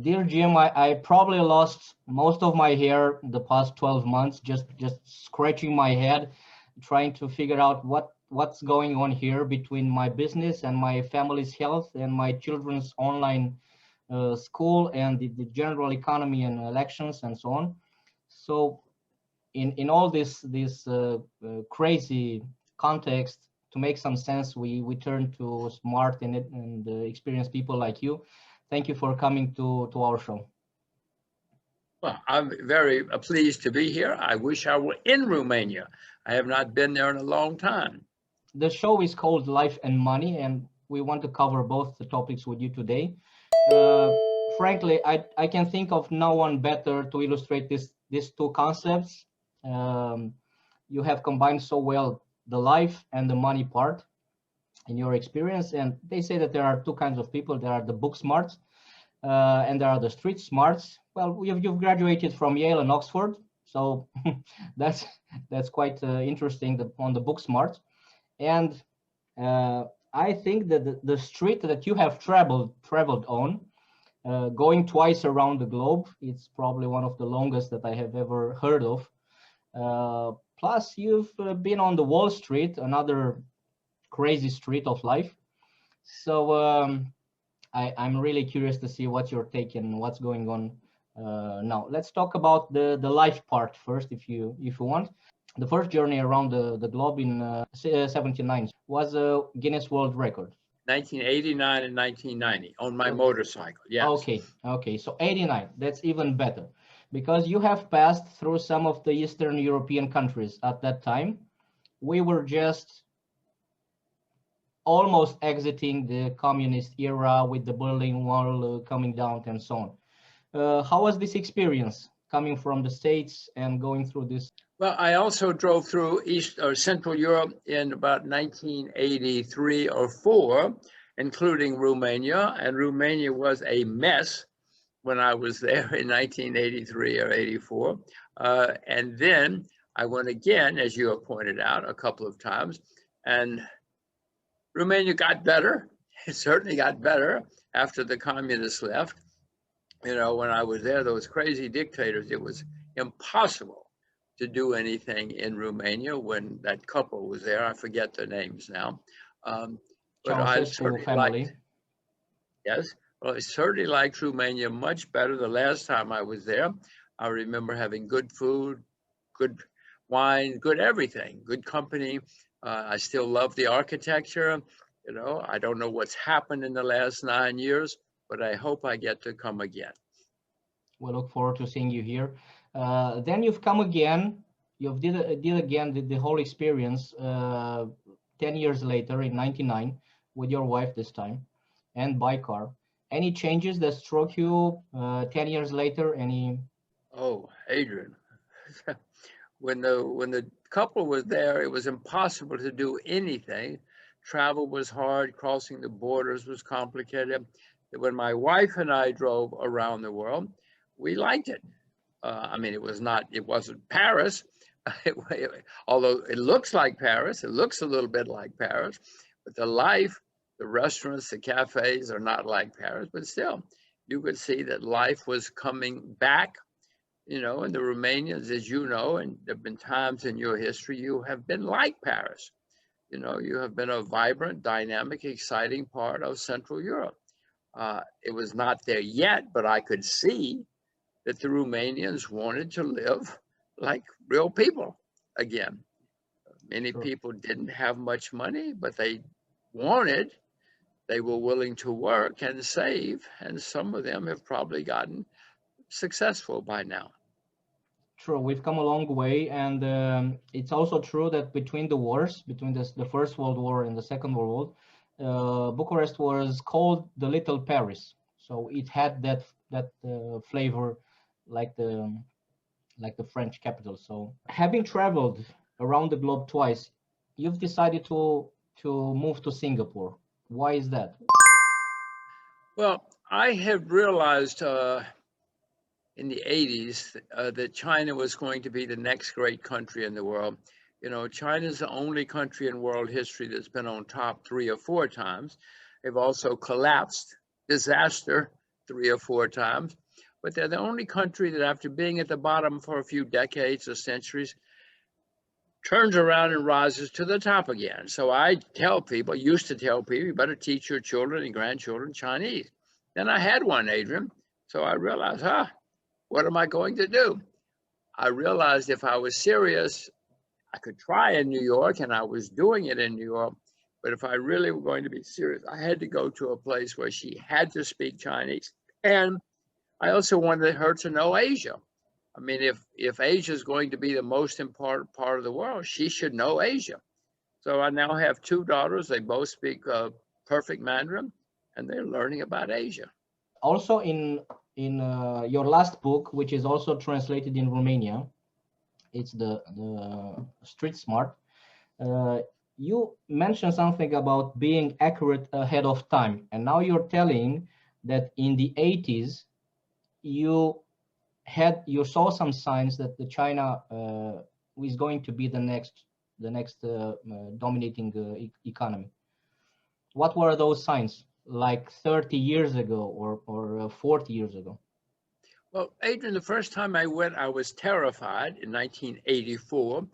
Dear Jim, I probably lost most of my hair the past 12 months, just scratching my head, trying to figure out what's going on here between my business and my family's health and my children's online school and the general economy and elections and so on. So in all this crazy context, to make some sense, we turn to smart and experienced people like you. Thank you for coming to our show. Well, I'm very pleased to be here. I wish I were in Romania. I have not been there in a long time. The show is called Life and Money, and we want to cover both the topics with you today. Frankly, I can think of no one better to illustrate these two concepts. You have combined so well the life and the money part in your experience, and they say that there are two kinds of people. There are the book smarts, and there are the street smarts. Well, you've graduated from Yale and Oxford, so that's quite interesting on the book smart. And I think that the street that you have traveled on, going twice around the globe, it's probably one of the longest that I have ever heard of. Plus, you've been on the Wall Street, another crazy street of life. So I'm really curious to see what you're taking, what's going on now. Let's talk about the life part first, if you want. The first journey around the globe in 79 was a Guinness World Record. 1989 and 1990 on my motorcycle, yes. Okay, so 89, that's even better, because you have passed through some of the Eastern European countries at that time. We were just almost exiting the communist era with the Berlin Wall coming down and so on. How was this experience coming from the States and going through this? Well, I also drove through East or Central Europe in about 1983 or 4, including Romania, and Romania was a mess when I was there in 1983 or 84. And then I went again, as you have pointed out, a couple of times, and Romania got better. It certainly got better after the communists left. You know, when I was there, those crazy dictators, it was impossible to do anything in Romania when that couple was there. I forget their names now. But I certainly liked, yes, well, I certainly liked Romania much better the last time I was there. I remember having good food, good wine, good everything, good company. I still love the architecture. You know, I don't know what's happened in the last 9 years, but I hope I get to come again. We'll look forward to seeing you here. Then you've come again. You've did again the whole experience 10 years later in 99 with your wife this time, and by car. Any changes that struck you 10 years later? Any? Oh, Adrian, when the couple was there, it was impossible to do anything. Travel was hard. Crossing the borders was complicated. When my wife and I drove around the world, we liked it. I mean, it wasn't Paris, although it looks like Paris. It looks a little bit like Paris, but the life, the restaurants, the cafes are not like Paris. But still, you could see that life was coming back. You know, and the Romanians, as you know, and there have been times in your history, you have been like Paris. You know, you have been a vibrant, dynamic, exciting part of Central Europe. It was not there yet, but I could see that the Romanians wanted to live like real people again. Many people didn't have much money, but they were willing to work and save, and some of them have probably gotten successful by now. True, we've come a long way, and it's also true that between the wars, between the First World War and the Second World War, Bucharest was called the Little Paris. So it had that flavor, like the French capital. So having traveled around the globe twice, you've decided to move to Singapore. Why is that? Well, I had realized in the 80s that China was going to be the next great country in the world. You know, China is the only country in world history that's been on top 3 or 4 times. They've also collapsed, disaster, 3 or 4 times, but they're the only country that after being at the bottom for a few decades or centuries, turns around and rises to the top again. So I tell people, used to tell people, you better teach your children and grandchildren Chinese. Then I had one, Adrian. So I realized, what am I going to do? I realized if I was serious, I could try in New York, and I was doing it in New York. But if I really were going to be serious, I had to go to a place where she had to speak Chinese. And I also wanted her to know Asia. I mean, if Asia is going to be the most important part of the world, she should know Asia. So I now have 2 daughters. They both speak perfect Mandarin, and they're learning about Asia. Also, in your last book, which is also translated in Romania, it's the Street Smart. You mentioned something about being accurate ahead of time, and now you're telling that in the 80s you saw some signs that the China is going to be the next dominating economy. What were those signs, like 30 years ago or 40 years ago? Well, Adrian, the first time I went, I was terrified in 1984.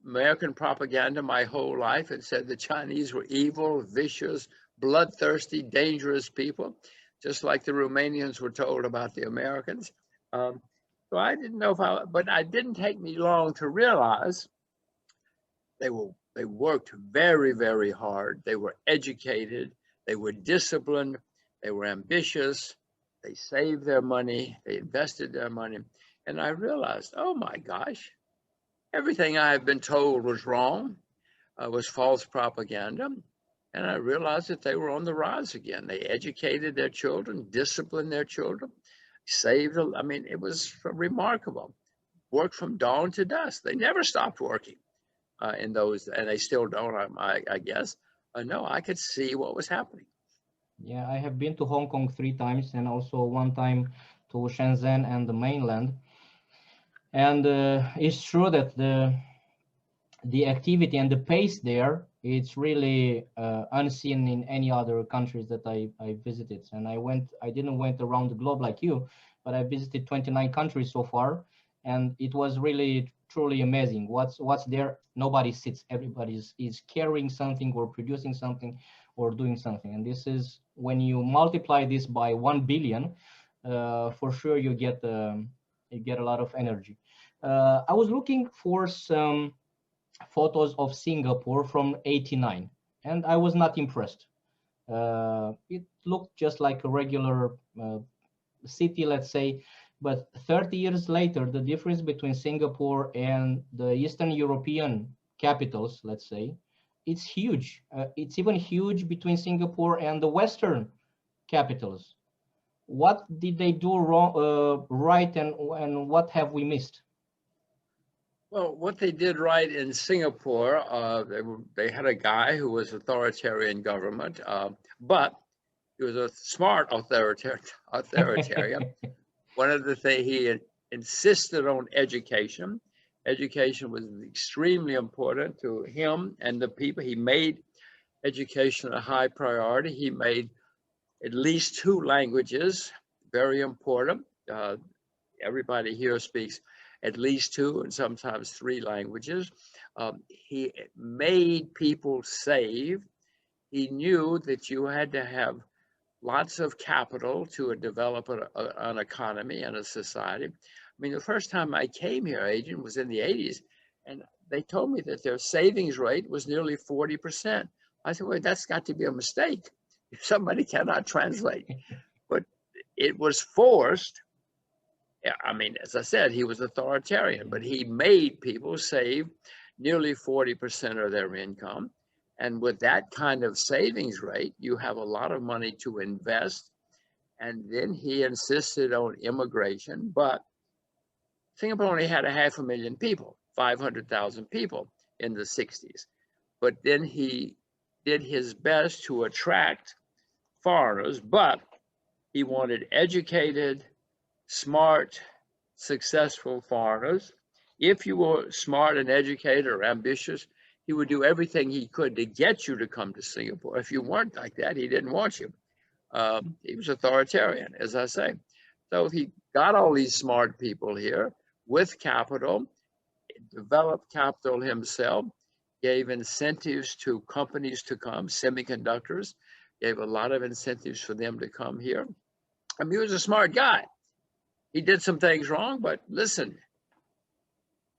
American propaganda my whole life had said the Chinese were evil, vicious, bloodthirsty, dangerous people, just like the Romanians were told about the Americans. So I didn't know but it didn't take me long to realize they worked very, very hard. They were educated. They were disciplined. They were ambitious. They saved their money. They invested their money. And I realized, oh my gosh, everything I had been told was wrong, was false propaganda. And I realized that they were on the rise again. They educated their children, disciplined their children, saved them. I mean, it was remarkable. Worked from dawn to dusk. They never stopped working in those, and they still don't, I guess. No, I could see what was happening. Yeah, I have been to Hong Kong 3 times and also 1 time to Shenzhen and the mainland. And it's true that the activity and the pace there, it's really unseen in any other countries that I visited. And I didn't went around the globe like you, but I visited 29 countries so far, and it was really truly amazing. What's there? Nobody sits. Everybody is carrying something or producing something or doing something. And this is when you multiply this by 1 billion, for sure you get a lot of energy. I was looking for some photos of Singapore from '89, and I was not impressed. It looked just like a regular city, let's say, but 30 years later, the difference between Singapore and the Eastern European capitals, let's say, it's huge. It's even huge between Singapore and the Western capitals. What did they do wrong, right, and what have we missed? Well, what they did right in Singapore, they had a guy who was authoritarian government, but he was a smart authoritarian. One of the things he insisted on education. Education was extremely important to him and the people. He made education a high priority. He made at least 2 languages very important. Everybody here speaks at least 2 and sometimes 3 languages. He made people save. He knew that you had to have lots of capital to develop an economy and a society. I mean, the first time I came here, Adrian, was in the 80s, and they told me that their savings rate was nearly 40%. I said, well, that's got to be a mistake. Somebody cannot translate. But it was forced. I mean, as I said, he was authoritarian, but he made people save nearly 40% of their income. And with that kind of savings rate, you have a lot of money to invest. And then he insisted on immigration, but Singapore only had 500,000 people, 500,000 people in the 60s. But then he did his best to attract foreigners, but he wanted educated, smart, successful foreigners. If you were smart and educated or ambitious, he would do everything he could to get you to come to Singapore. If you weren't like that, he didn't want you. He was authoritarian, as I say. So he got all these smart people here with capital, developed capital himself, gave incentives to companies to come, semiconductors, gave a lot of incentives for them to come here. I mean, he was a smart guy. He did some things wrong, but listen,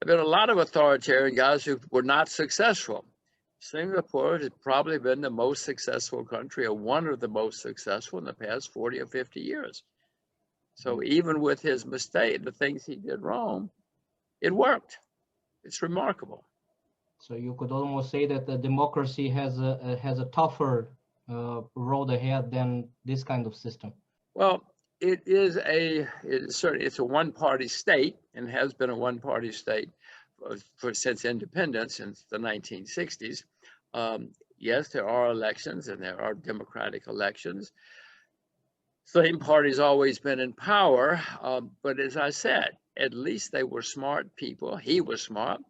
there have been a lot of authoritarian guys who were not successful. Singapore has probably been the most successful country, or one of the most successful in the past 40 or 50 years. So even with his mistake, the things he did wrong, it worked. It's remarkable. So you could almost say that the democracy has a tougher road ahead than this kind of system. Well, it's a one-party state and has been a one-party state since independence, since the 1960s. Yes, there are elections and there are democratic elections. Same party's always been in power, but as I said, at least they were smart people. He was smart,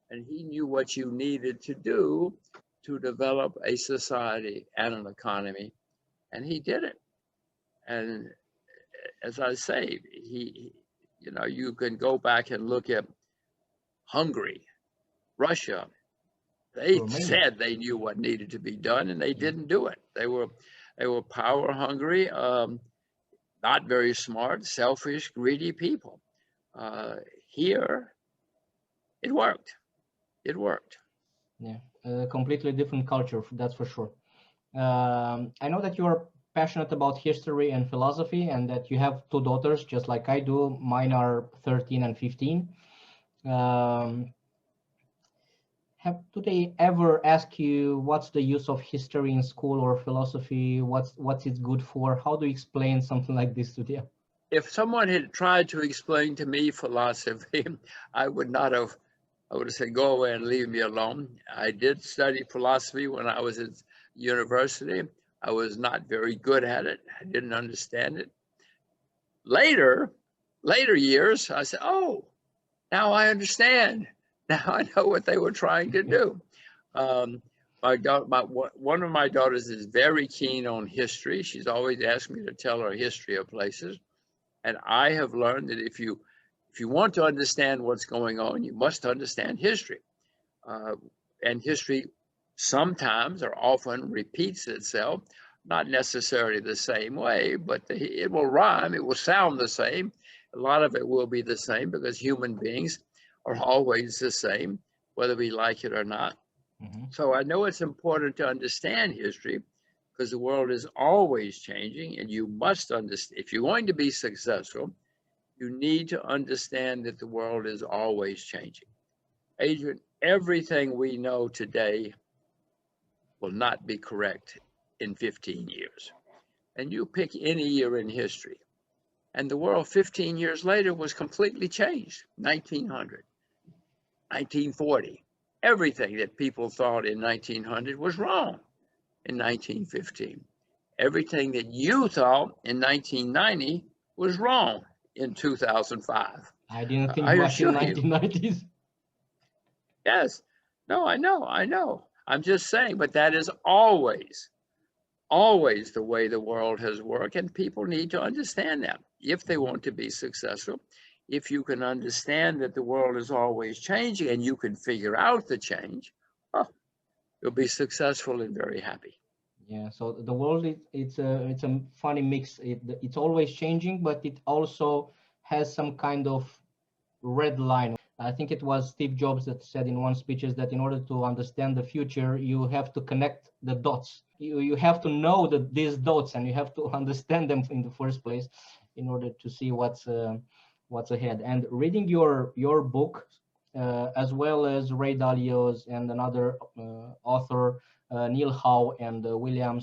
and he knew what you needed to do to develop a society and an economy, and he did it. And as I say, you can go back and look at Hungary, Russia. They said they knew what needed to be done, and they didn't do it. They were power hungry, not very smart, selfish, greedy people. Here, it worked. It worked. Yeah, a completely different culture, that's for sure. I know that you are passionate about history and philosophy, and that you have two daughters, just like I do. Mine are 13 and 15. Do they ever ask you what's the use of history in school or philosophy? What's it good for? How do you explain something like this to them? If someone had tried to explain to me philosophy, I would have said, go away and leave me alone. I did study philosophy when I was at university. I was not very good at it. I didn't understand it. Later years, I said, oh, now I understand. Now I know what they were trying to do. One of my daughters is very keen on history. She's always asked me to tell her history of places. And I have learned that if you want to understand what's going on, you must understand history. And history sometimes or often repeats itself, not necessarily the same way, but it will rhyme, it will sound the same. A lot of it will be the same because human beings are always the same, whether we like it or not. Mm-hmm. So I know it's important to understand history because the world is always changing, and you must understand, if you're going to be successful, you need to understand that the world is always changing. Adrian, everything we know today will not be correct in 15 years. And you pick any year in history, and the world 15 years later was completely changed. 1900, 1940. Everything that people thought in 1900 was wrong in 1915. Everything that you thought in 1990 was wrong in 2005. I didn't think much in 1990s. Yes. No, I know. I'm just saying, but that is always the way the world has worked, and people need to understand that if they want to be successful. If you can understand that the world is always changing and you can figure out the change, you'll be successful and very happy. Yeah, so the world it's a funny mix. It's always changing, but it also has some kind of red line. I think it was Steve Jobs that said in one speech that in order to understand the future, you have to connect the dots. You have to know these dots, and you have to understand them in the first place in order to see what's ahead. And reading your book, as well as Ray Dalio's and another author, Neil Howe and William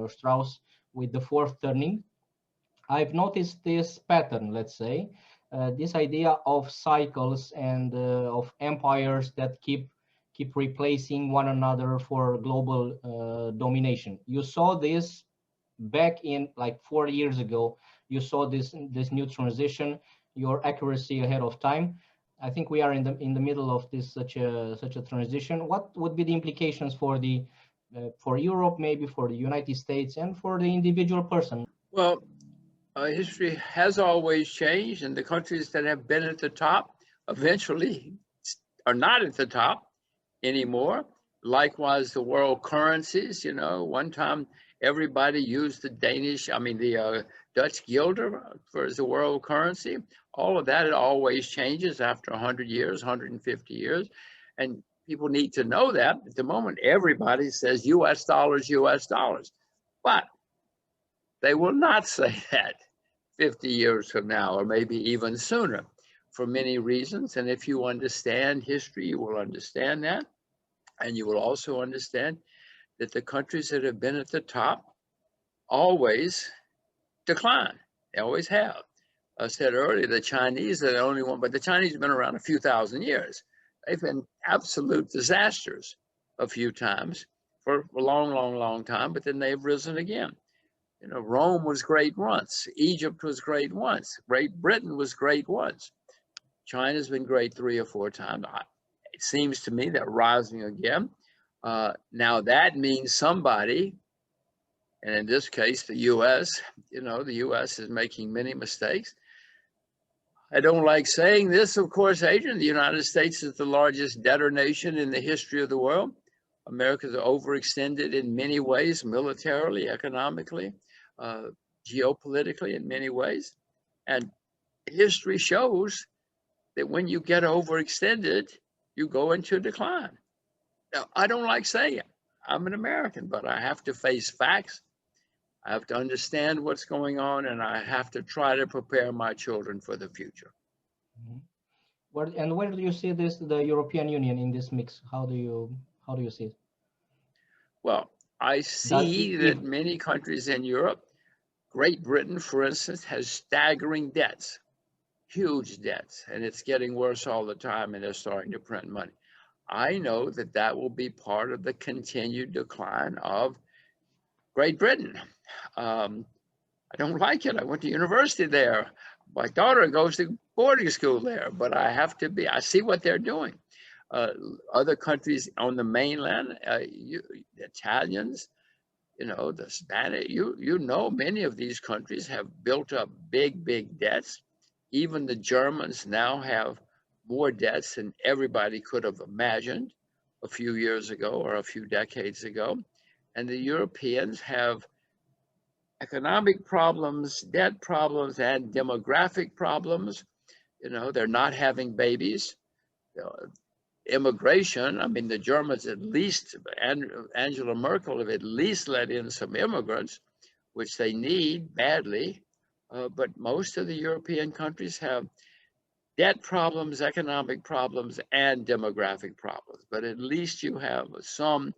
Strauss, with The Fourth Turning, I've noticed this pattern, let's say, this idea of cycles and of empires that keep replacing one another for global domination. You saw this back in like 4 years ago. You saw this new transition, your accuracy ahead of time. I think we are in the middle of this such a transition. What would be the implications for Europe, maybe for the United States, and for the individual person? Well, history has always changed, and the countries that have been at the top eventually are not at the top anymore. Likewise, the world currencies, one time everybody used the the Dutch guilder for the world currency. All of that, it always changes after 100 years, 150 years. And people need to know that at the moment, everybody says US dollars, US dollars. But they will not say that 50 years from now, or maybe even sooner, for many reasons. And if you understand history, you will understand that. And you will also understand that the countries that have been at the top always decline. They always have. I said earlier, the Chinese are the only one, but the Chinese have been around a few thousand years. They've been absolute disasters a few times for a long, long, long time, but then they've risen again. Rome was great once. Egypt was great once. Great Britain was great once. China's been great 3 or 4 times. It seems to me they're rising again. Now that means somebody, and in this case, the U.S., the U.S. is making many mistakes. I don't like saying this, of course, Adrian. The United States is the largest debtor nation in the history of the world. America's overextended in many ways, militarily, economically, geopolitically, in many ways. And history shows that when you get overextended, you go into decline. Now, I don't like saying it. I'm an American, but I have to face facts. I have to understand what's going on, and I have to try to prepare my children for the future. Mhm. Where do you see this, the European Union in this mix? How do you see it? Well, I That see if that many countries in Europe, Great Britain, for instance, has staggering debts, huge debts, and it's getting worse all the time, and they're starting to print money. I know that that will be part of the continued decline of Great Britain. I don't like it. I went to university there. My daughter goes to boarding school there, but I see what they're doing. Uh, Other countries on the mainland, the Italians, the Spanish, many of these countries have built up big, big debts. Even the Germans now have more debts than everybody could have imagined a few years ago or a few decades ago. And the Europeans have economic problems, debt problems, and demographic problems. They're not having babies. Immigration, I mean, the Germans at least, and Angela Merkel have at least let in some immigrants, which they need badly. But most of the European countries have debt problems, economic problems, and demographic problems. But at least you have some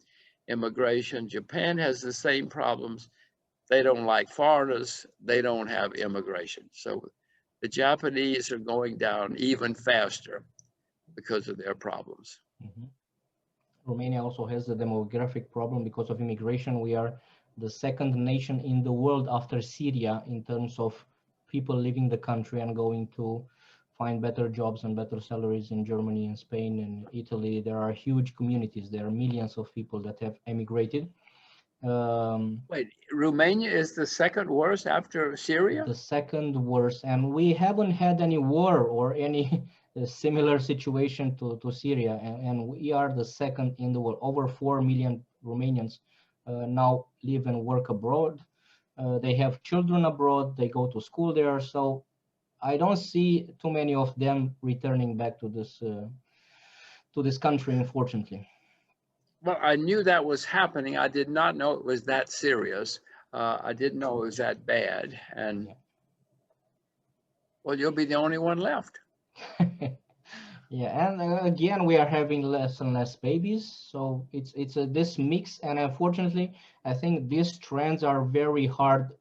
immigration. Japan has the same problems. They don't like foreigners. They don't have immigration. So the Japanese are going down even faster because of their problems. Mhm. Romania also has the demographic problem because of immigration. We are the second nation in the world after Syria in terms of people leaving the country and going to find better jobs and better salaries in Germany and Spain and Italy. There are huge communities. There are millions of people that have emigrated. Wait, Romania is the second worst after Syria? The second worst, and we haven't had any war or any similar situation to Syria, and we are the second in the world. Over 4 million Romanians now live and work abroad. They have children abroad. They go to school there. So I don't see too many of them returning back to this country, unfortunately. Well, I knew that was happening. I did not know it was that serious. I didn't know it was that bad. And Yeah. well, you'll be the only one left. Yeah, and again, we are having less and less babies, so it's this mix, and unfortunately, I think these trends are very hard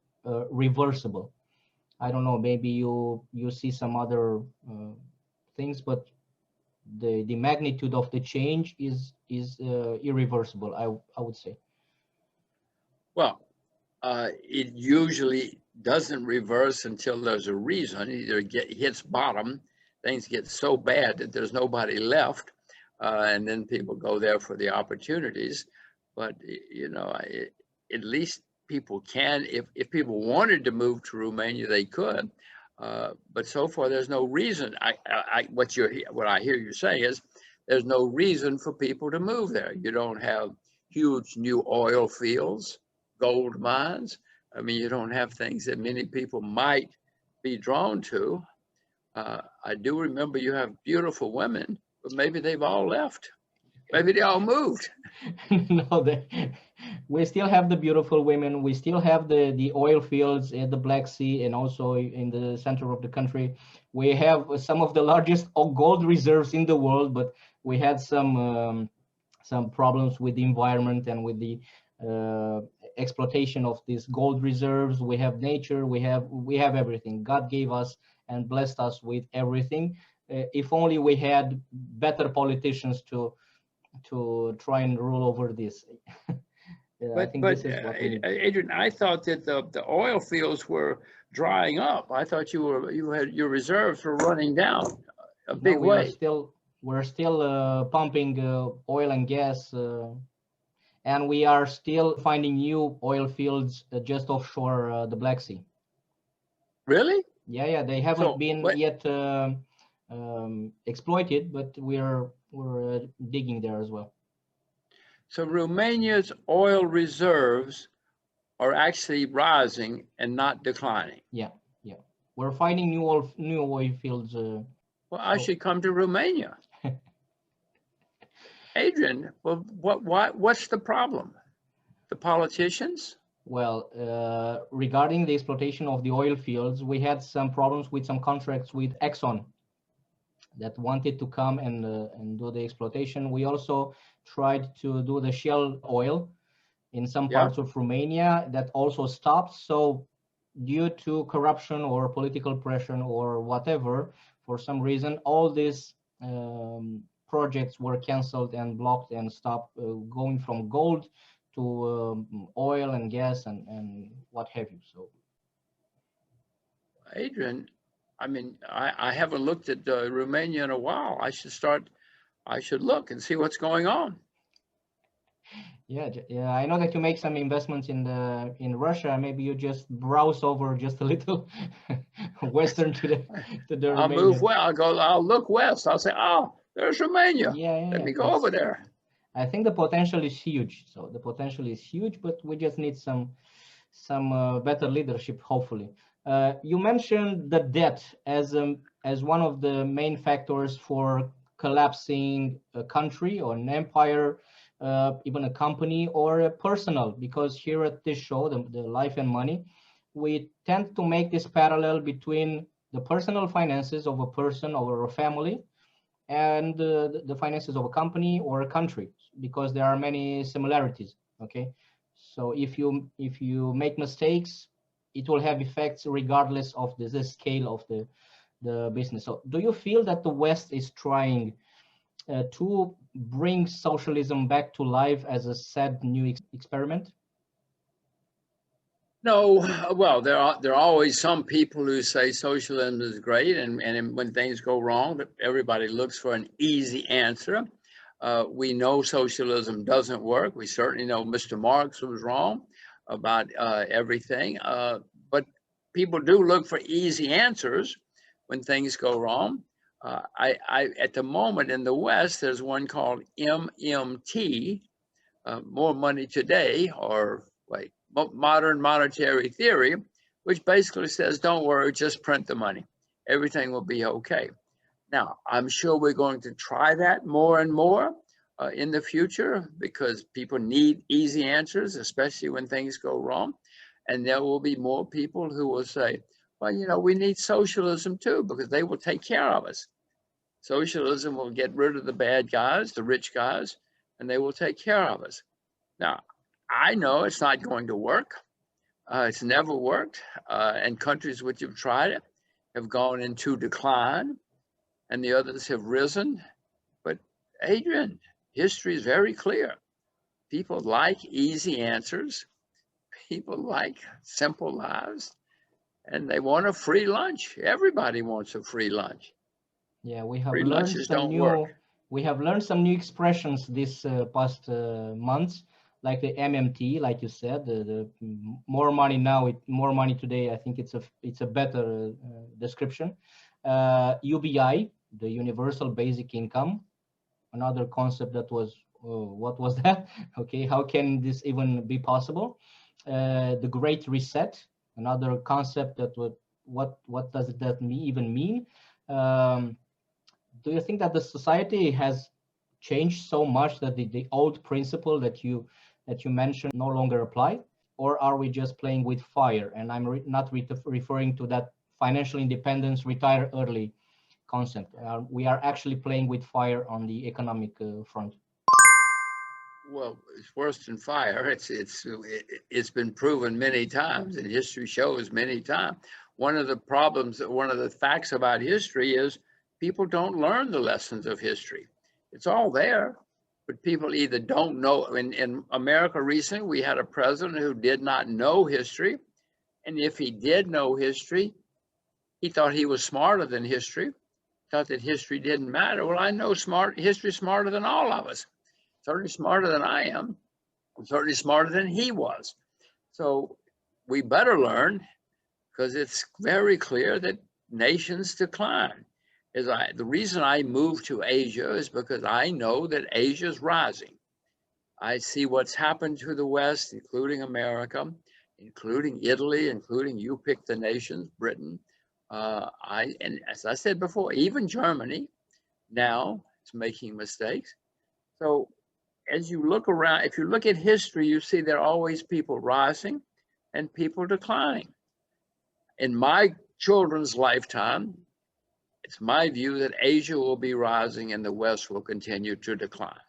reversible. I don't know, maybe you see some other things, but the magnitude of the change is irreversible. I would say. Well, it usually doesn't reverse until there's a reason. Either it hits bottom, things get so bad that there's nobody left, and then people go there for the opportunities. But at least people can, if people wanted to move to Romania, they could. But so far, there's no reason. What I hear you saying is there's no reason for people to move there. You don't have huge new oil fields, gold mines. I mean, you don't have things that many people might be drawn to. I do remember you have beautiful women, but maybe they've all left. Maybe they all moved. No, we still have the beautiful women. We still have the oil fields in the Black Sea and also in the center of the country. We have some of the largest gold reserves in the world, but we had some problems with the environment and with the exploitation of these gold reserves. We have nature. We have everything. God gave us and blessed us with everything. If only we had better politicians to try and rule over this. I think this is what we need. Adrian, I thought that the oil fields were drying up. I thought you had your reserves were running down a big way. We're still pumping oil and gas, and we are still finding new oil fields just offshore the Black Sea. Really? Yeah, they haven't been yet exploited, but we're digging there as well. So Romania's oil reserves are actually rising and not declining. Yeah. We're finding new oil fields. Well, I should come to Romania. Adrian, well, what's the problem? The politicians? Well, regarding the exploitation of the oil fields, we had some problems with some contracts with Exxon that wanted to come and do the exploitation. We also tried to do the shale oil in some parts of Romania that also stopped. So due to corruption or political pressure or whatever, for some reason, all these projects were canceled and blocked and stopped, going from gold to oil and gas and what have you. So, Adrian, I mean, I haven't looked at Romania in a while. I should look and see what's going on. Yeah, I know that you make some investments in Russia. Maybe you just browse over just a little western to the I'll Romania. move west. I'll look west. I'll say, oh, there's Romania. Let me go over there. I think the potential is huge. So the potential is huge, but we just need some better leadership, hopefully. You mentioned the debt as one of the main factors for collapsing a country or an empire, even a company or a personal, because here at this show, the Life and Money, we tend to make this parallel between the personal finances of a person or a family and the finances of a company or a country, because there are many similarities. Okay, so if you make mistakes, it will have effects regardless of the scale of the business. So do you feel that the West is trying to bring socialism back to life as a sad new experiment? No, well, there are always some people who say socialism is great, and when things go wrong, everybody looks for an easy answer. We know socialism doesn't work. We certainly know Mr. Marx was wrong about everything, but people do look for easy answers when things go wrong. At the moment in the West, there's one called MMT, more money today, or like modern monetary theory, which basically says, don't worry, just print the money. Everything will be okay. Now, I'm sure we're going to try that more and more in the future, because people need easy answers, especially when things go wrong. And there will be more people who will say, well, we need socialism too, because they will take care of us. Socialism will get rid of the bad guys, the rich guys, and they will take care of us. Now, I know it's not going to work. It's never worked. And countries which have tried it have gone into decline, and the others have risen. But Adrian, history is very clear. People like easy answers. People like simple lives, and they want a free lunch. Everybody wants a free lunch. Yeah, we have Free learned lunches some don't work. we have learned some new expressions this past months. like the MMT, like you said, the more money now, more money today. I think it's a better description. UBI, the universal basic income, another concept that was what was that? Okay, how can this even be possible? The Great Reset, another concept that would what does that even mean? Um, do you think that the society has changed so much that the old principle that you mentioned no longer apply, or are we just playing with fire? And I'm not referring to that financial independence, retire early concept. We are actually playing with fire on the economic front. Well, it's worse than fire. It's been proven many times, and history shows many times. One of the problems, one of the facts about history is people don't learn the lessons of history. It's all there, but people either don't know. In America recently, we had a president who did not know history, and if he did know history, he thought he was smarter than history, thought that history didn't matter. Well, I know history smarter than all of us. Certainly smarter than I am, and certainly smarter than he was. So we better learn, because it's very clear that nations decline. The reason I moved to Asia is because I know that Asia is rising. I see what's happened to the West, including America, including Italy, including, you pick the nations, Britain. And as I said before, even Germany now is making mistakes. So as you look around, if you look at history, you see there are always people rising and people declining. In my children's lifetime, it's my view that Asia will be rising and the West will continue to decline.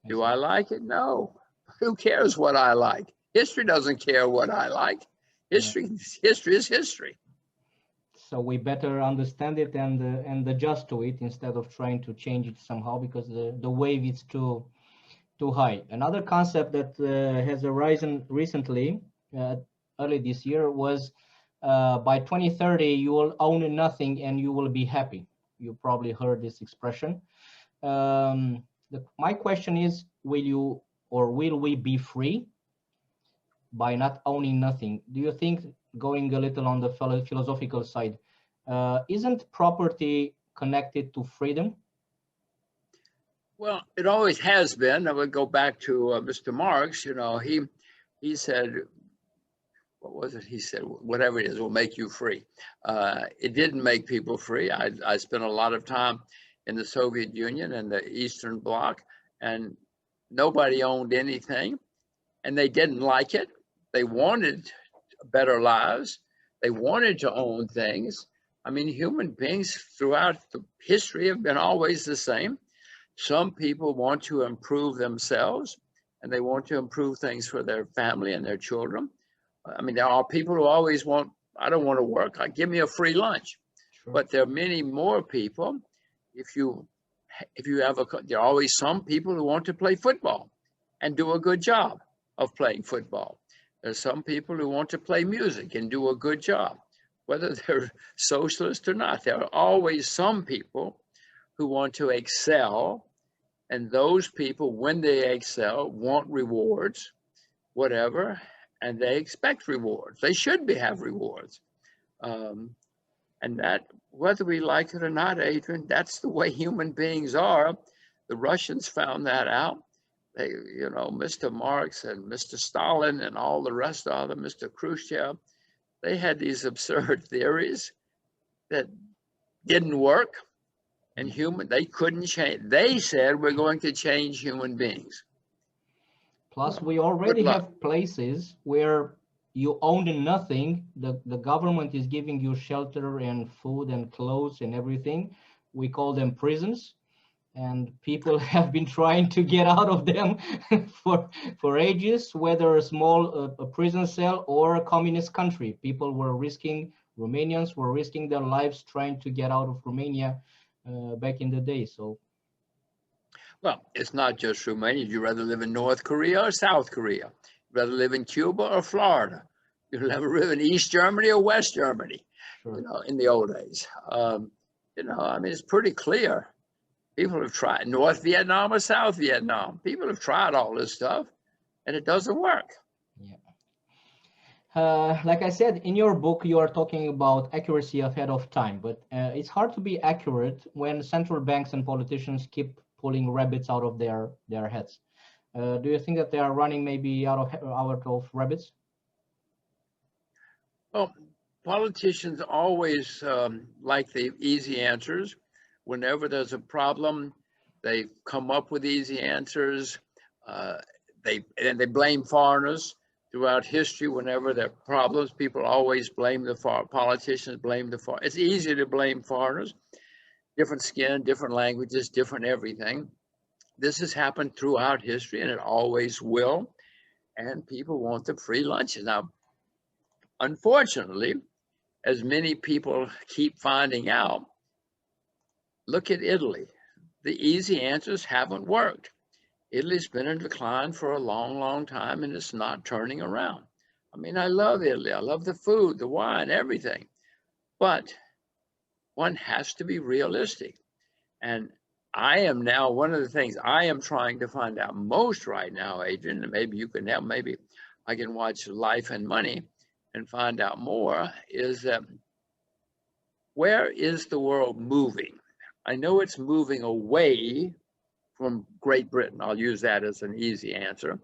Do I like it? No. Who cares what I like? History doesn't care what I like. History is history. So we better understand it and adjust to it instead of trying to change it somehow, because the wave is too high. Another concept that has arisen recently, early this year, was by 2030 you will own nothing and you will be happy. You probably heard this expression. My question is, will we be free by not owning nothing? Do you think, going a little on the philosophical side, isn't property connected to freedom? Well, it always has been. I would go back to Mr. Marx. You know, he said, what was it? He said, whatever it is will make you free. It didn't make people free. I spent a lot of time in the Soviet Union and the Eastern Bloc, and nobody owned anything, and they didn't like it. They wanted better lives. They wanted to own things. I mean, human beings throughout the history have been always the same. Some people want to improve themselves, and they want to improve things for their family and their children. I mean, there are people who always want, I don't want to work, give me a free lunch. Sure. But there are many more people. There are always some people who want to play football and do a good job of playing football. There's some people who want to play music and do a good job, whether they're socialist or not. There are always some people who want to excel, and those people, when they excel, want rewards, whatever, and they expect rewards. They should have rewards. And that, whether we like it or not, Adrian, that's the way human beings are. The Russians found that out. They, Mr. Marx and Mr. Stalin and all the rest of them, Mr. Khrushchev, they had these absurd theories that didn't work, and they couldn't change. They said, we're going to change human beings. Plus, we already have places where you own nothing. The government is giving you shelter and food and clothes and everything. We call them prisons. And people have been trying to get out of them for ages, whether a small prison cell or a communist country. Romanians were risking their lives trying to get out of Romania back in the day. So, well, it's not just Romania. You'd rather live in North Korea or South Korea. You'd rather live in Cuba or Florida. You'd rather live in East Germany or West Germany. Sure. In the old days. I mean, it's pretty clear. People have tried North Vietnam or South Vietnam. People have tried all this stuff. and it doesn't work. Yeah. Like I said, in your book, you are talking about accuracy ahead of time, but it's hard to be accurate when central banks and politicians keep pulling rabbits out of their heads. Do you think that they are running maybe out of rabbits? Well, politicians always like the easy answers. Whenever there's a problem, they come up with easy answers. Uh, they blame foreigners throughout history. Whenever there are problems, people always blame the politicians. Blame the foreigners. It's easy to blame foreigners. Different skin, different languages, different everything. This has happened throughout history, and it always will. And people want the free lunches now. Unfortunately, as many people keep finding out, look at Italy. The easy answers haven't worked. Italy's been in decline for a long, long time, and it's not turning around. I mean, I love Italy. I love the food, the wine, everything. But one has to be realistic. And I am now, one of the things I am trying to find out most right now, Adrian, and maybe you can help, maybe I can watch Life and Money and find out more, is that where is the world moving? I know it's moving away from Great Britain. I'll use that as an easy answer.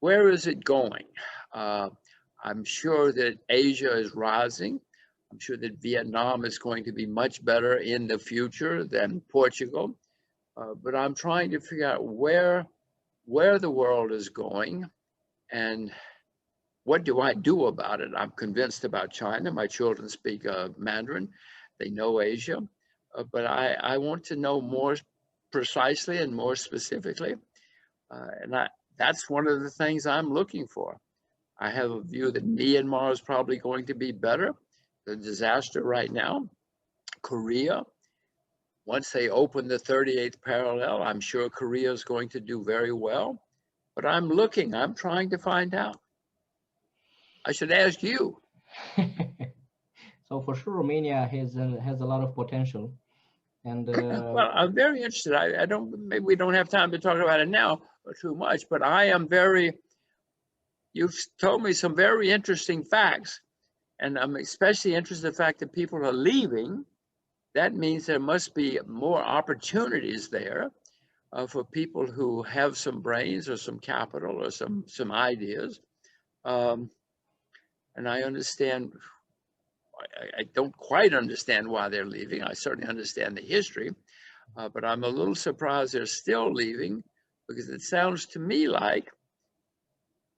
Where is it going? I'm sure that Asia is rising. I'm sure that Vietnam is going to be much better in the future than Portugal. But I'm trying to figure out where the world is going and what do I do about it? I'm convinced about China. My children speak Mandarin. They know Asia. But I want to know more precisely and more specifically. That's one of the things I'm looking for. I have a view that Myanmar is probably going to be better. The disaster right now. Korea, once they open the 38th parallel, I'm sure Korea is going to do very well. But I'm trying to find out. I should ask you. So for sure, Romania has a lot of potential. And well, I'm very interested. I don't, maybe we don't have time to talk about it now or too much, but you've told me some very interesting facts. And I'm especially interested in the fact that people are leaving. That means there must be more opportunities there for people who have some brains or some capital or some ideas. And I understand, I don't quite understand why they're leaving. I certainly understand the history, but I'm a little surprised they're still leaving because it sounds to me like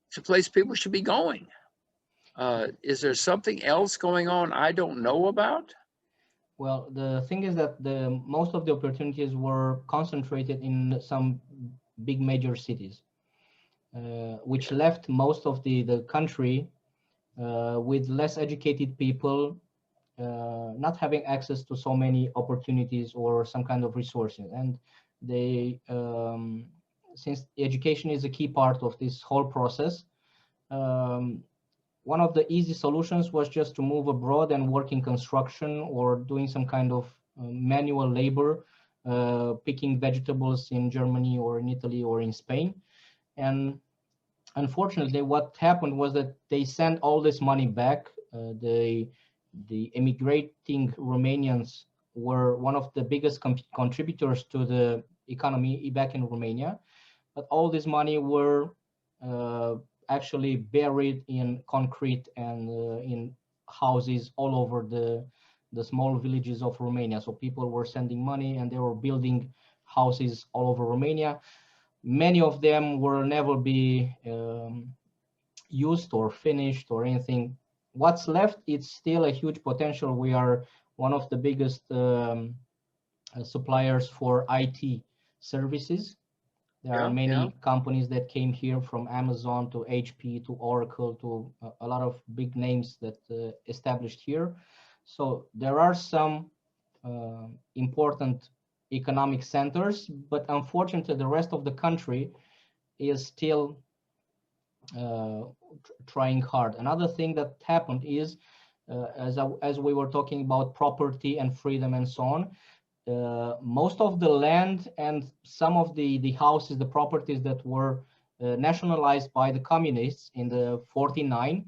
it's a place people should be going. Is there something else going on I don't know about? Well, the thing is that most of the opportunities were concentrated in some big major cities, which left most of the country with less educated people, not having access to so many opportunities or some kind of resources. And they, since education is a key part of this whole process, one of the easy solutions was just to move abroad and work in construction or doing some kind of manual labor, picking vegetables in Germany or in Italy or in Spain. And unfortunately, what happened was that they sent all this money back. The emigrating Romanians were one of the biggest contributors to the economy back in Romania, but all this money were actually buried in concrete and in houses all over the small villages of Romania. So people were sending money and they were building houses all over Romania. Many of them will never be used or finished or anything. What's left, it's still a huge potential. We are one of the biggest suppliers for IT services. There are many companies that came here, from Amazon to HP to Oracle to a lot of big names that established here. So there are some important economic centers, but unfortunately the rest of the country is still trying hard. Another thing that happened is, as we were talking about property and freedom and so on, most of the land and some of the houses, the properties that were nationalized by the communists in the 49,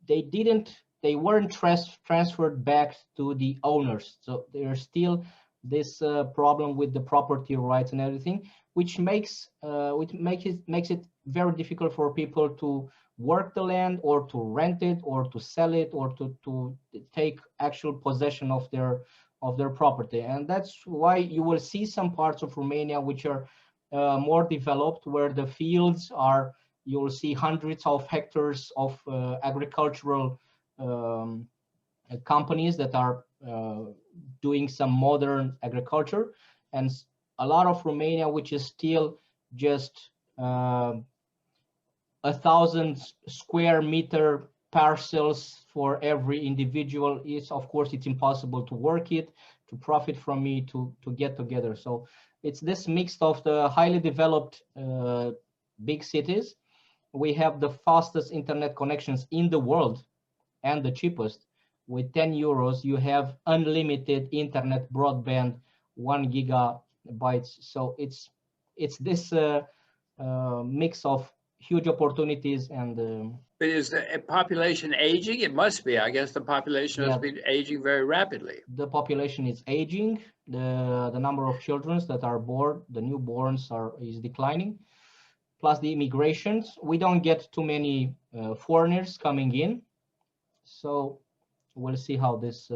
they weren't transferred back to the owners. So there's still this problem with the property rights and everything, which makes it very difficult for people to work the land or to rent it or to sell it or to take actual possession of their property. And that's why you will see some parts of Romania which are more developed, where the fields are, you'll see hundreds of hectares of agricultural companies that are doing some modern agriculture, and a lot of Romania which is still just 1,000 square meter parcels for every individual. Is, of course, it's impossible to work it, to profit from it, to get together. So it's this mix of the highly developed big cities. We have the fastest internet connections in the world and the cheapest. With 10 euros, you have unlimited internet broadband, 1 gigabytes. So it's this mix of huge opportunities and. But is the population aging? It must be. I guess the population has been aging very rapidly. The population is aging. The number of children that are born, the newborns, is declining. Plus the immigrations. We don't get too many foreigners coming in. So we'll see how this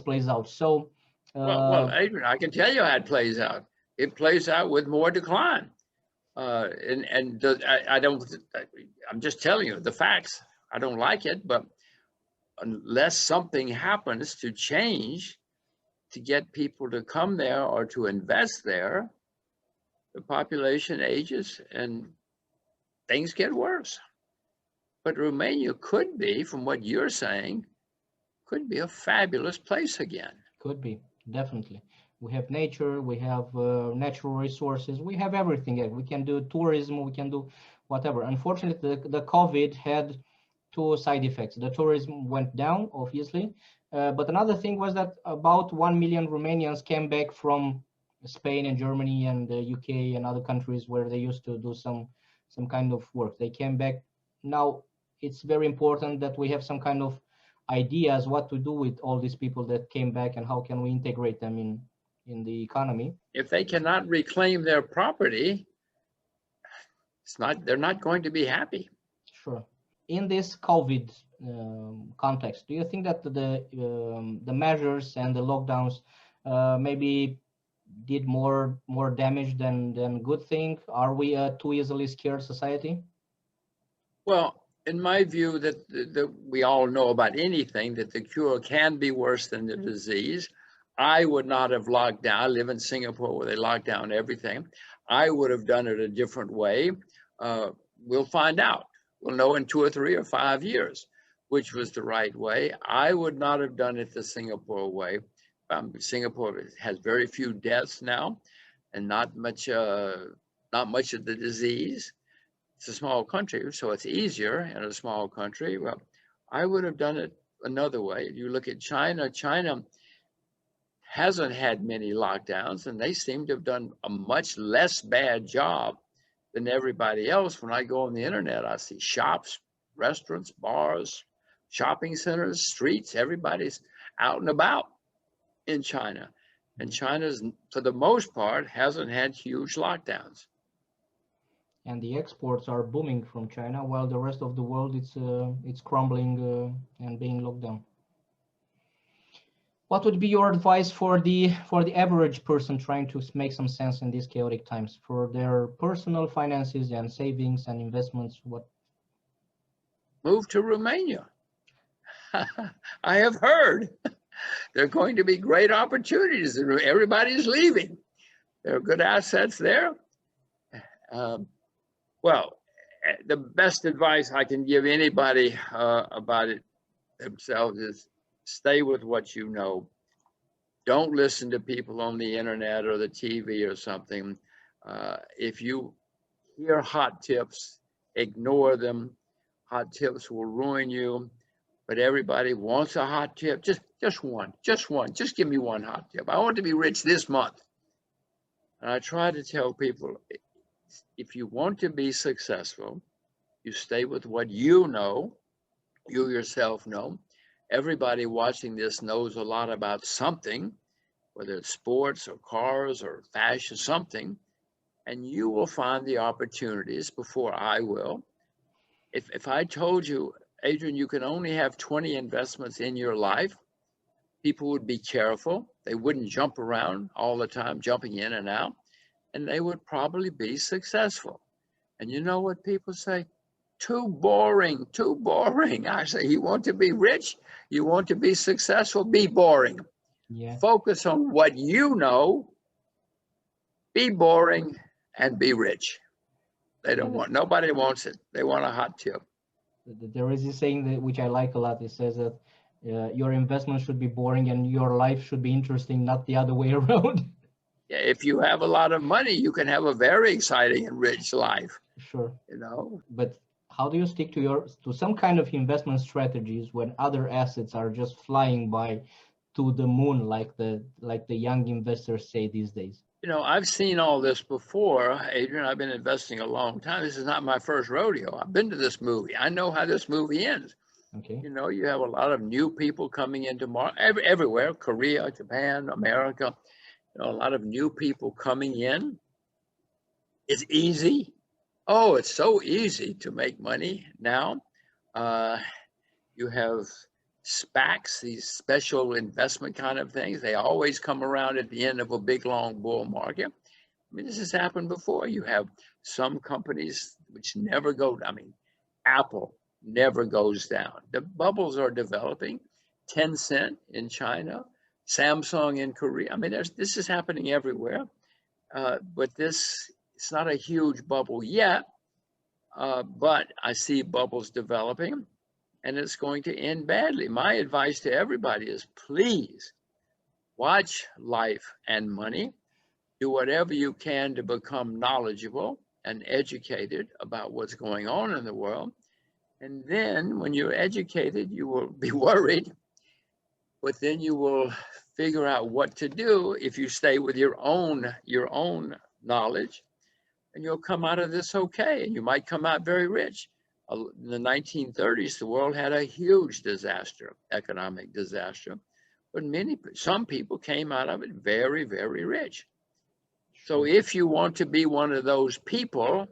plays out. So well, Adrian, I can tell you how it plays out. It plays out with more decline. I'm just telling you the facts. I don't like it, but unless something happens to change to get people to come there or to invest there, the population ages and things get worse. But Romania could be, from what you're saying, could be a fabulous place again. Could be, definitely. We have nature, we have natural resources, we have everything. We can do tourism, we can do whatever. Unfortunately, the COVID had two side effects. The tourism went down, obviously, but another thing was that about 1 million Romanians came back from Spain and Germany and the UK and other countries where they used to do some kind of work. They came back. Now it's very important that we have some kind of ideas what to do with all these people that came back and how can we integrate them in the economy. If they cannot reclaim their property, they're not going to be happy. Sure. In this COVID context, do you think that the measures and the lockdowns maybe did more damage than good thing? Are we a too easily scared society? Well, in my view, that we all know about anything, that the cure can be worse than the disease. I would not have locked down. I live in Singapore where they lock down everything. I would have done it a different way. We'll find out. We'll know in 2 or 3 or 5 years which was the right way. I would not have done it the Singapore way. Singapore has very few deaths now, and not much of the disease. It's a small country, so it's easier in a small country. Well, I would have done it another way. You look at China. China hasn't had many lockdowns, and they seem to have done a much less bad job than everybody else. When I go on the internet, I see shops, restaurants, bars, shopping centers, streets. Everybody's out and about in China. And China's, for the most part, hasn't had huge lockdowns. And the exports are booming from China, while the rest of the world it's crumbling and being locked down. What would be your advice for the average person trying to make some sense in these chaotic times for their personal finances and savings and investments? What? Move to Romania. I have heard there are going to be great opportunities. Everybody's leaving. There are good assets there. Well, the best advice I can give anybody about it themselves is stay with what you know. Don't listen to people on the internet or the TV or something. If you hear hot tips, ignore them. Hot tips will ruin you. But everybody wants a hot tip. Just one. Just give me one hot tip. I want to be rich this month. And I try to tell people, if you want to be successful, you stay with what you know, you yourself know. Everybody watching this knows a lot about something, whether it's sports or cars or fashion, something, and you will find the opportunities before I will. If I told you, Adrian, you can only have 20 investments in your life, people would be careful. They wouldn't jump around all the time, jumping in and out, and they would probably be successful. And you know what people say? Too boring, too boring. I say, you want to be rich? You want to be successful? Be boring. Yeah. Focus on what you know, be boring, and be rich. They don't want, nobody wants it. They want a hot tip. There is this saying that, which I like a lot. It says that your investment should be boring and your life should be interesting, not the other way around. Yeah, if you have a lot of money, you can have a very exciting and rich life. Sure. You know. But how do you stick to some kind of investment strategies when other assets are just flying by to the moon, like the young investors say these days? You know, I've seen all this before, Adrian. I've been investing a long time. This is not my first rodeo. I've been to this movie. I know how this movie ends. Okay. You know, you have a lot of new people coming into everywhere, Korea, Japan, America. You know, a lot of new people coming in. It's easy. Oh, it's so easy to make money now. You have SPACs, these special investment kind of things. They always come around at the end of a big, long bull market. I mean, this has happened before. You have some companies which never go, I mean, Apple never goes down. The bubbles are developing. Tencent in China, Samsung in Korea. I mean, this is happening everywhere. But it's not a huge bubble yet, but I see bubbles developing. And it's going to end badly. My advice to everybody is please watch Life and Money. Do whatever you can to become knowledgeable and educated about what's going on in the world. And then when you're educated, you will be worried, but then you will figure out what to do if you stay with your own knowledge, and you'll come out of this okay. And you might come out very rich. In the 1930s, the world had a huge disaster, economic disaster, but some people came out of it very, very rich. So if you want to be one of those people,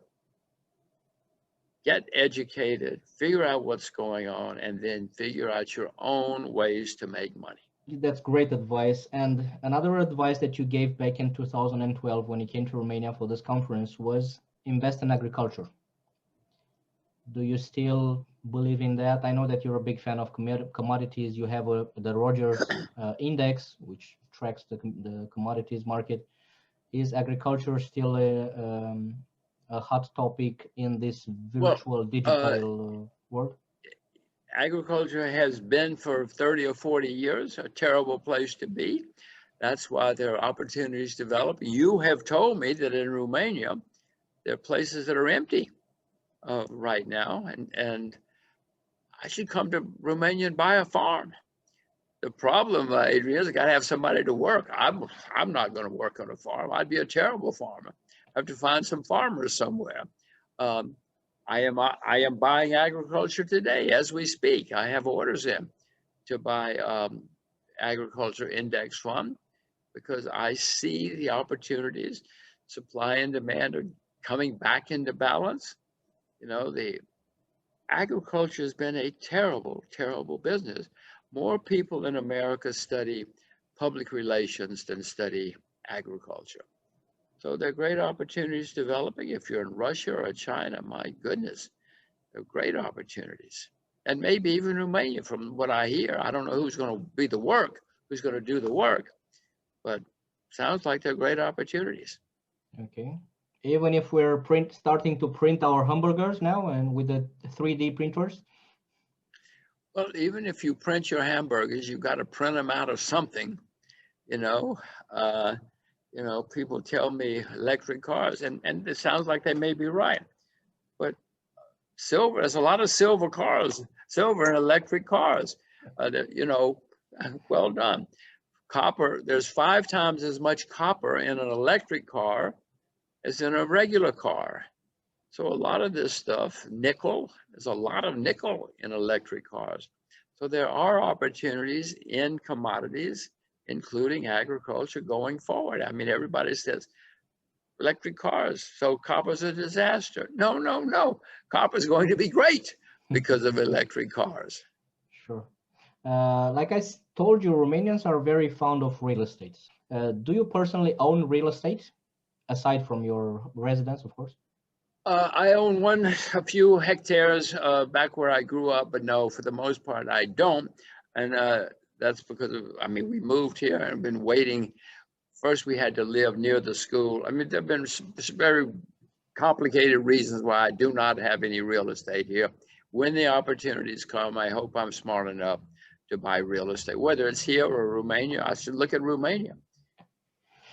get educated, figure out what's going on, and then figure out your own ways to make money. That's great advice. And another advice that you gave back in 2012 when you came to Romania for this conference was invest in agriculture. Do you still believe in that? I know that you're a big fan of commodities. You have the Rogers index, which tracks the commodities market. Is agriculture still a hot topic in this virtual digital world? Agriculture has been for 30 or 40 years a terrible place to be. That's why there are opportunities developing. You have told me that in Romania, there are places that are empty right now, and I should come to Romania and buy a farm. The problem, Adrian, is I got to have somebody to work. I'm not going to work on a farm. I'd be a terrible farmer. I have to find some farmers somewhere. I am buying agriculture today as we speak. I have orders in to buy agriculture index fund because I see the opportunities. Supply and demand are coming back into balance. You know, the agriculture has been a terrible, terrible business. More people in America study public relations than study agriculture. So there are great opportunities developing. If you're in Russia or China, my goodness, there are great opportunities. And maybe even Romania, from what I hear. I don't know who's going to be who's going to do the work, but sounds like there are great opportunities. Okay. Even if we're starting to print our hamburgers now and with the 3D printers? Well, even if you print your hamburgers, you've got to print them out of something, you know. People tell me electric cars, and it sounds like they may be right. But silver, there's a lot of silver and electric cars, well done. Copper, there's 5 times as much copper in an electric car as in a regular car. So a lot of this stuff, nickel, there's a lot of nickel in electric cars. So there are opportunities in commodities, including agriculture, going forward. I mean, everybody says electric cars, so copper's a disaster. No, no, no. Copper's going to be great because of electric cars. Sure. Like I told you, Romanians are very fond of real estate. Do you personally own real estate, aside from your residence, of course? I own a few hectares back where I grew up, but no, for the most part, I don't. And that's because of, I mean, we moved here and have been waiting. First, we had to live near the school. I mean, there have been very complicated reasons why I do not have any real estate here. When the opportunities come, I hope I'm smart enough to buy real estate, whether it's here or Romania. I should look at Romania.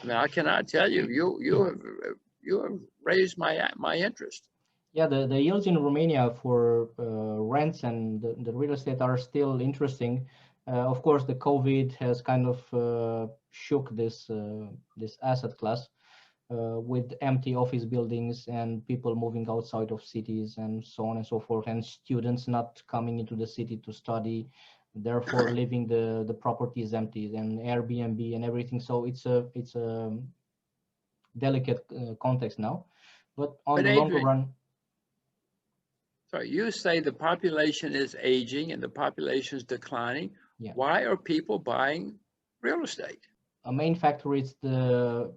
I mean, I cannot tell you, you have raised my interest. Yeah, the yields in Romania for rents and the real estate are still interesting. Of course, the COVID has kind of shook this asset class with empty office buildings and people moving outside of cities and so on and so forth, and students not coming into the city to study, therefore leaving the properties empty and Airbnb and everything. So it's a delicate context now, but on the longer run. Sorry, you say the population is aging and the population is declining. Yeah. Why are people buying real estate? A main factor is the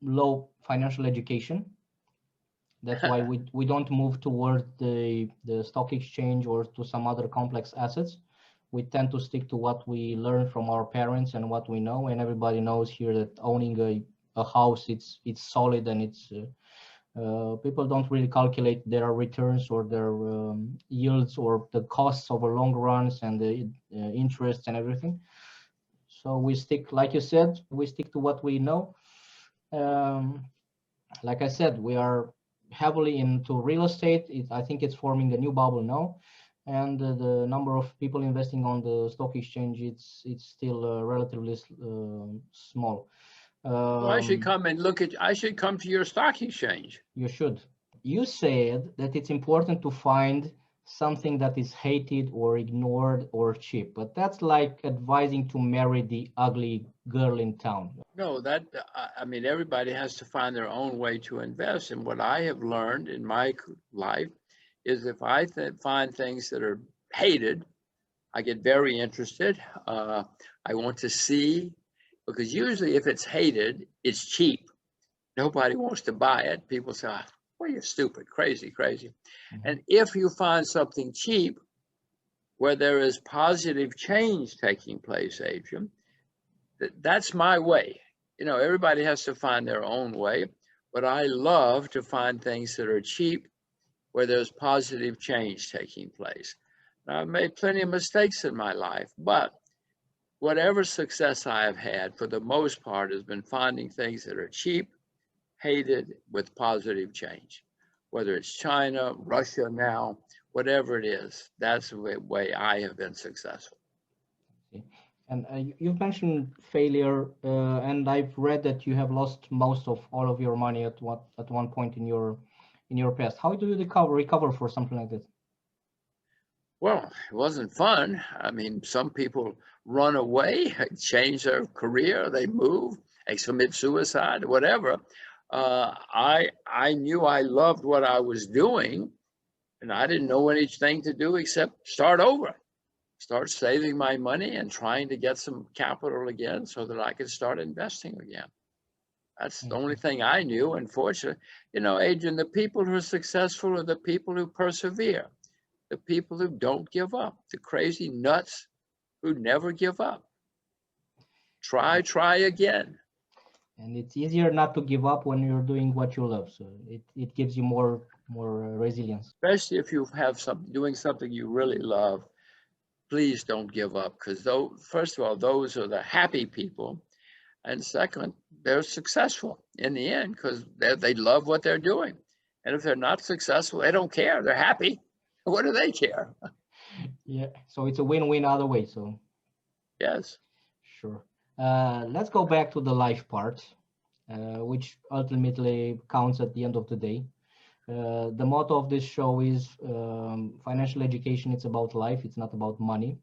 low financial education. That's why we don't move toward the stock exchange or to some other complex assets. We tend to stick to what we learn from our parents and what we know. And everybody knows here that owning a house, it's solid, and it's people don't really calculate their returns or their yields or the costs over long runs and the interest and everything. So we stick, like you said, we stick to what we know. Like I said, we are heavily into real estate. I think it's forming a new bubble now, and the number of people investing on the stock exchange, it's still relatively small. Well, I should come and look at. I should come to your stock exchange. You should. You said that it's important to find something that is hated or ignored or cheap, but that's like advising to marry the ugly girl in town. No, that I mean, everybody has to find their own way to invest. And what I have learned in my life is if I find things that are hated, I get very interested. I want to see, because usually if it's hated, it's cheap. Nobody wants to buy it. People say, oh, well, you're stupid, crazy. Mm-hmm. And if you find something cheap where there is positive change taking place, Adrian, that's my way. You know, everybody has to find their own way, but I love to find things that are cheap where there's positive change taking place. Now, I've made plenty of mistakes in my life, but whatever success I have had, for the most part, has been finding things that are cheap, hated, with positive change. Whether it's China, Russia now, whatever it is, that's the way I have been successful. Okay. And you've mentioned failure, and I've read that you have lost most of all of your money at one point in your past. How do you recover for something like this? Well, it wasn't fun. I mean, some people run away, change their career, they move, they commit suicide, whatever. I knew I loved what I was doing, and I didn't know anything to do except start over, start saving my money and trying to get some capital again so that I could start investing again. That's the only thing I knew. Unfortunately, you know, Adrian, the people who are successful are the people who persevere, the people who don't give up, the crazy nuts who never give up. Try again. And it's easier not to give up when you're doing what you love. So it gives you more resilience. Especially if you have doing something you really love, please don't give up, because first of all, those are the happy people. And second, they're successful in the end because they love what they're doing. And if they're not successful, they don't care. They're happy. What do they care? Yeah, so it's a win-win either way. So yes, sure. Let's go back to the life part. which ultimately counts at the end of the day. The motto of this show is financial education. It's about life. It's not about money.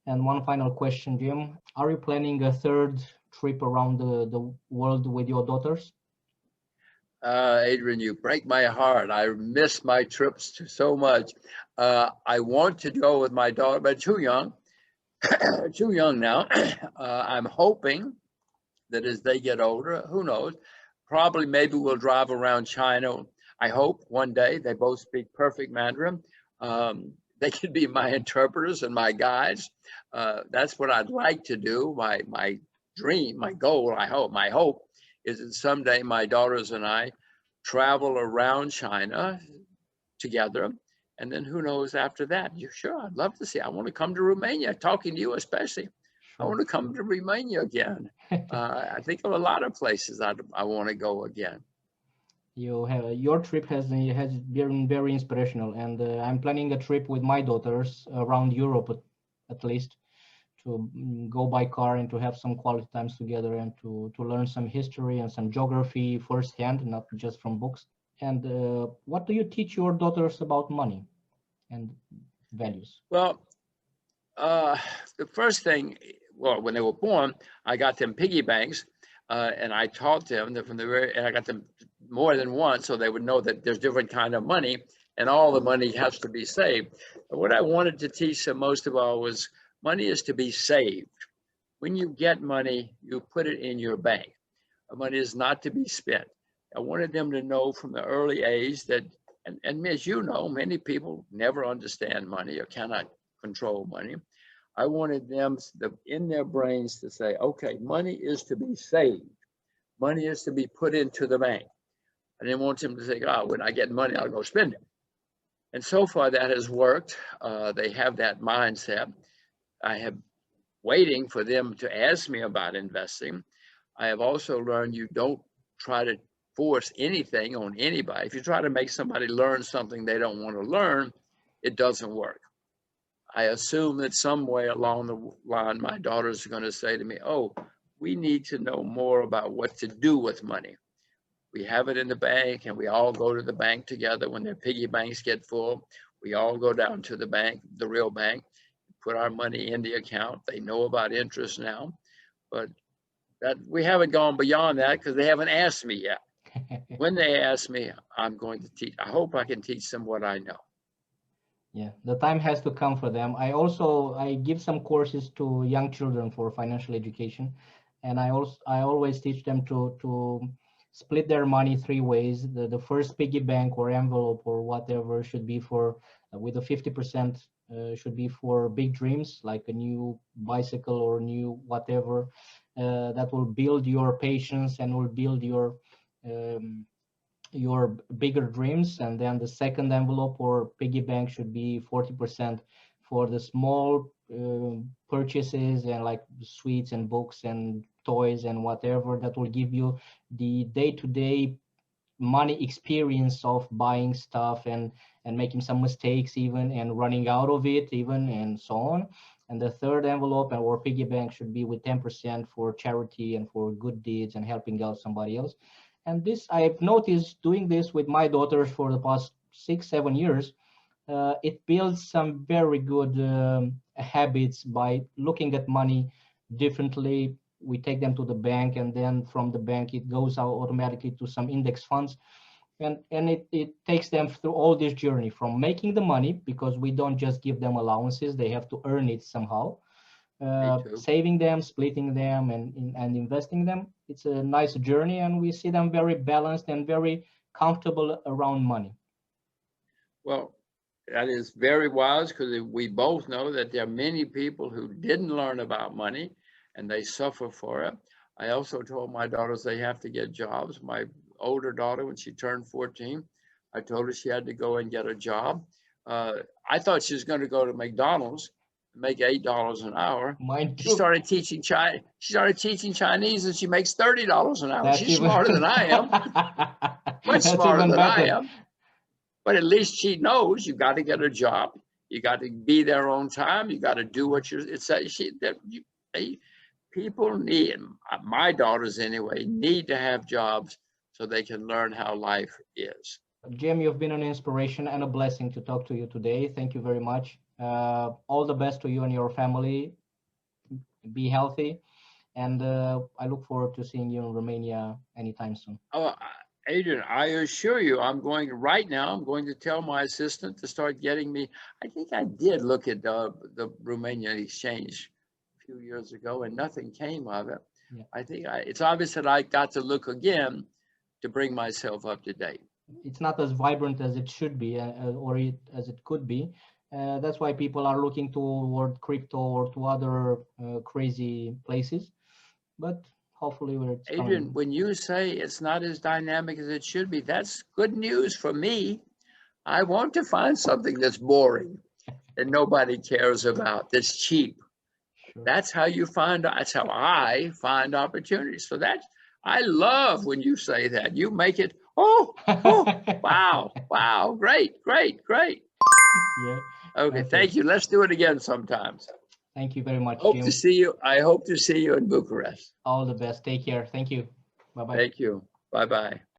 And one final question, Jim. Are you planning a third trip around the world with your daughters? Adrian, you break my heart. I miss my trips so much. I want to go with my daughter, but too young, too young now. I'm hoping that as they get older, who knows, probably maybe we'll drive around China. I hope one day. They both speak perfect Mandarin. They can be my interpreters and my guides. That's what I'd like to do. My dream, my goal, my hope is that someday my daughters and I travel around China together. And then who knows after that? Sure, I'd love to see. I want to come to Romania, talking to you especially. I want to come to Romania again. I think of a lot of places I want to go again. Your trip has been very inspirational, and I'm planning a trip with my daughters around Europe, at least, to go by car and to have some quality times together and to learn some history and some geography firsthand, not just from books. And what do you teach your daughters about money and values? Well, the first thing, well, when they were born, I got them piggy banks, and I taught them that and I got them more than once, so they would know that there's different kind of money, and all the money has to be saved. But what I wanted to teach them most of all was money is to be saved. When you get money, you put it in your bank. Money is not to be spent. I wanted them to know from the early age that, and as you know, many people never understand money or cannot control money. I wanted them in their brains to say, okay, money is to be saved. Money is to be put into the bank. I didn't want them to say, oh, when I get money, I'll go spend it. And so far that has worked. They have that mindset. I have waiting for them to ask me about investing. I have also learned you don't try to force anything on anybody. If you try to make somebody learn something they don't want to learn, it doesn't work. I assume that somewhere along the line, my daughters are going to say to me, oh, we need to know more about what to do with money. We have it in the bank and we all go to the bank together. When their piggy banks get full, we all go down to the bank, the real bank, put our money in the account. They know about interest now, but that we haven't gone beyond that because they haven't asked me yet. When they ask me, I'm going to teach. I hope I can teach them what I know. Yeah, the time has to come for them. I give some courses to young children for financial education, and I always teach them to split their money three ways. The first piggy bank or envelope or whatever should be for with a 50% should be for big dreams like a new bicycle or new whatever that will build your patience and will build your bigger dreams. And then the second envelope or piggy bank should be 40% for the small purchases and like sweets and books and toys and whatever that will give you the day-to-day money experience of buying stuff and making some mistakes even and running out of it even and so on. And the third envelope or piggy bank should be with 10% for charity and for good deeds and helping out somebody else. And this I've noticed doing this with my daughters for the past 6-7 years. It builds some very good habits by looking at money differently. We take them to the bank, and then from the bank it goes out automatically to some index funds, and it takes them through all this journey from making the money, because we don't just give them allowances, they have to earn it somehow, saving them, splitting them, and investing them. It's a nice journey, and we see them very balanced and very comfortable around money. Well, that is very wise, because we both know that there are many people who didn't learn about money and they suffer for it. I also told my daughters they have to get jobs. My older daughter, when she turned 14, I told her she had to go and get a job. I thought she was going to go to McDonald's, make $8 an hour. Mine too. She started teaching Chinese, and she makes $30 an hour. She's smarter than I am, much smarter than I am. But at least she knows you got to get a job. You got to be there on time. You got to do what you're. people need, my daughters anyway, need to have jobs so they can learn how life is. Jim, you've been an inspiration and a blessing to talk to you today. Thank you very much. All the best to you and your family. Be healthy. And I look forward to seeing you in Romania anytime soon. Oh, Adrian, I assure you, I'm going to tell my assistant to start getting me. I think I did look at the Romanian exchange a few years ago and nothing came of it. Yeah. I think it's obvious that I got to look again to bring myself up to date. It's not as vibrant as it should be as it could be. That's why people are looking toward crypto or to other crazy places. But hopefully it's Adrian, coming. when you say it's not as dynamic as it should be, that's good news for me. I want to find something that's boring and nobody cares about, that's cheap. Sure. That's how I find opportunities. So I love when you say that. You make it, wow, great. Yeah. Okay, thank you. Let's do it again sometimes. Thank you very much, Hope Jim. to see you. I hope to see you in Bucharest. All the best. Take care. Thank you. Bye-bye. Thank you. Bye-bye.